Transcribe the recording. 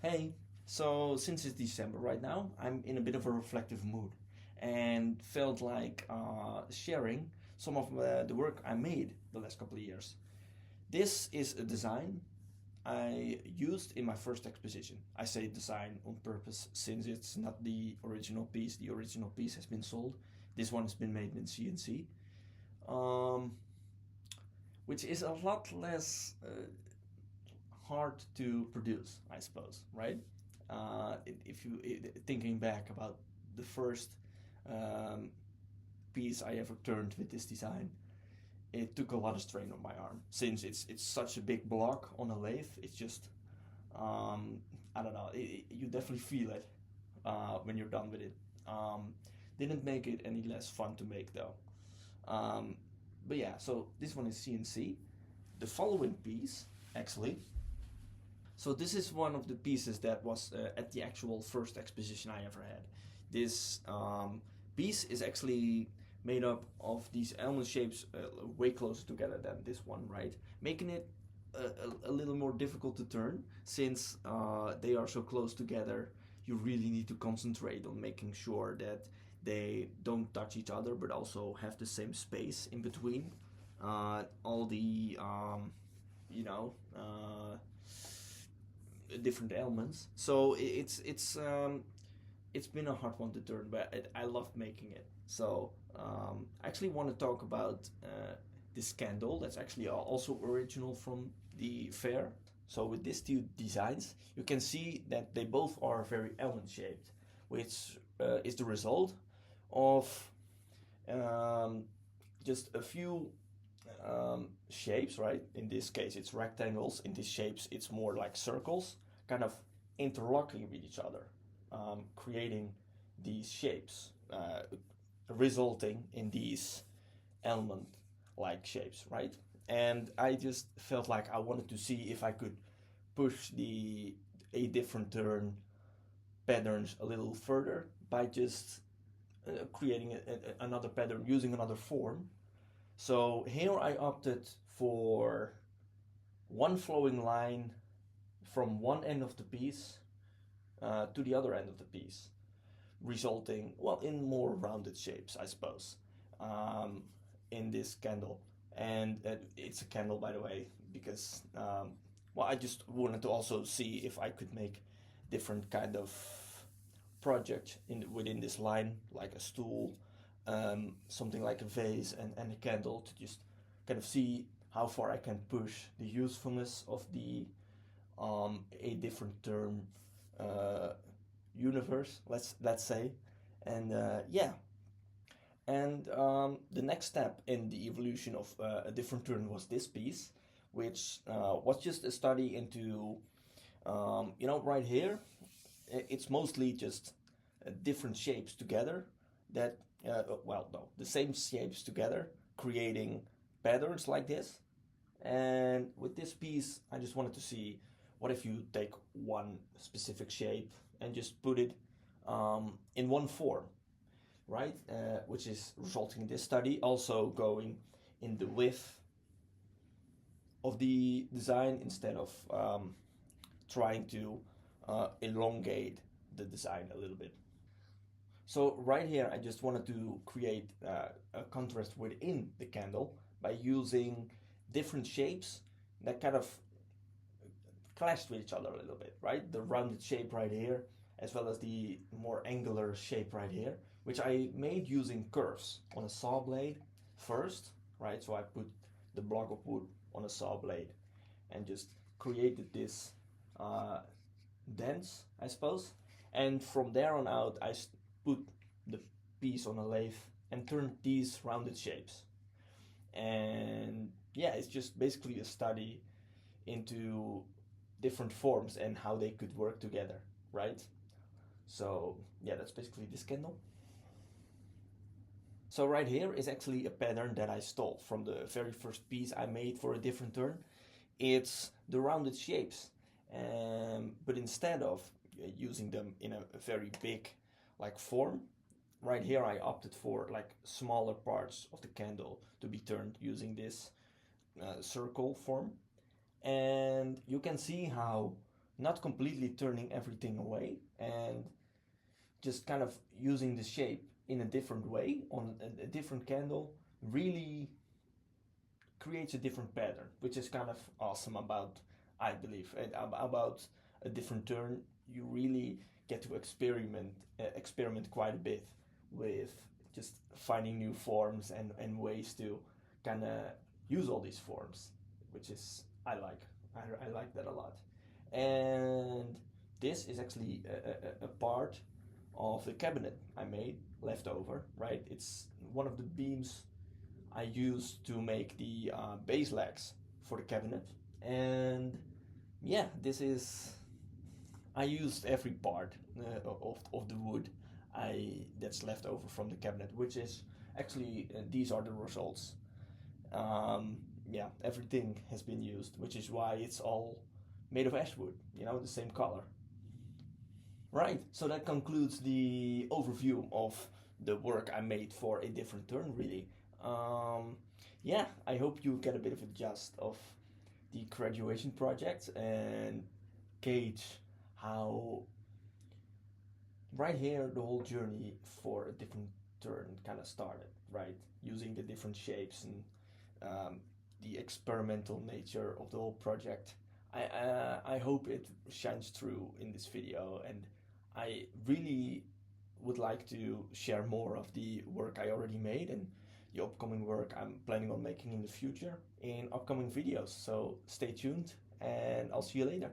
Hey, so since it's December right now, I'm in a bit of a reflective mood and felt like sharing some of the work I made the last couple of years. This is a design I used in my first exposition. I say design on purpose since it's not the original piece. The original piece has been sold. This one has been made in CNC, um, which is a lot less hard to produce, I suppose, right? If you thinking back about the first um, piece I ever turned with this design, it took a lot of strain on my arm since it's such a big block on a lathe. It's just I don't know. You definitely feel it when you're done with it. Um, didn't make it any less fun to make though. Um, but yeah, so this one is CNC. The following piece actually, so this is one of the pieces that was at the actual first exposition I ever had. This piece is actually made up of these almond shapes way closer together than this one, right? Making it a little more difficult to turn since they are so close together. You really need to concentrate on making sure that they don't touch each other, but also have the same space in between. All the you know. Different elements. So it's been a hard one to turn, but I loved making it. So I actually want to talk about this candle that's actually also original from the fair. So with these two designs, you can see that they both are very almond shaped, which is the result of um, just a few shapes, right? In this case, it's rectangles. In these shapes, it's more like circles, kind of interlocking with each other, creating these shapes, resulting in these element-like shapes, right? And I just felt like I wanted to see if I could push the a different turn patterns a little further by just creating another pattern using another form. So here I opted for one flowing line from one end of the piece to the other end of the piece, resulting, well, in more rounded shapes, I suppose, um, in this candle. And it's a candle, by the way, because, well, I just wanted to also see if I could make different kind of project within this line, like a stool, something like a vase and a candle, to just kind of see how far I can push the usefulness of the a different term uh, universe, let's say, and yeah. And the next step in the evolution of a different turn was this piece, which was just a study into, right here, it's mostly just different shapes together that, well, no, the same shapes together, creating patterns like this. And with this piece, I just wanted to see what if you take one specific shape and just put it in one form, right? Which is resulting in this study, also going in the width of the design instead of trying to elongate the design a little bit. So right here, I just wanted to create a contrast within the candle by using different shapes that kind of clashed with each other a little bit, right? The rounded shape right here, as well as the more angular shape right here, which I made using curves on a saw blade first, right? So I put the block of wood on a saw blade and just created this uh, dents, I suppose. And from there on out, I put the piece on a lathe and turned these rounded shapes. And yeah, it's just basically a study into different forms and how they could work together, right? So yeah, that's basically this candle. So right here is actually a pattern that I stole from the very first piece I made for a different turn. It's the rounded shapes, but instead of using them in a very big like form, right here I opted for like smaller parts of the candle to be turned using this circle form. And you can see how not completely turning everything away and just kind of using the shape in a different way on a different candle really creates a different pattern, which is kind of awesome about, I believe, about a different turn. You really get to experiment quite a bit with just finding new forms and ways to kind of use all these forms, which is I like that a lot. And this is actually a part of the cabinet I made left over, right? It's one of the beams I used to make the base legs for the cabinet. And yeah, this is, I used every part of the wood that's left over from the cabinet, which is actually, these are the results. Yeah, everything has been used, which is why it's all made of ash wood, the same color. Right, so that concludes the overview of the work I made for A Different Turn, really. Um, yeah, I hope you get a bit of a gist of the graduation project and gauge how right here the whole journey for A Different Turn kind of started, right? Using the different shapes and the experimental nature of the whole project. I hope it shines through in this video, and I really would like to share more of the work I already made and the upcoming work I'm planning on making in the future in upcoming videos. So stay tuned, and I'll see you later.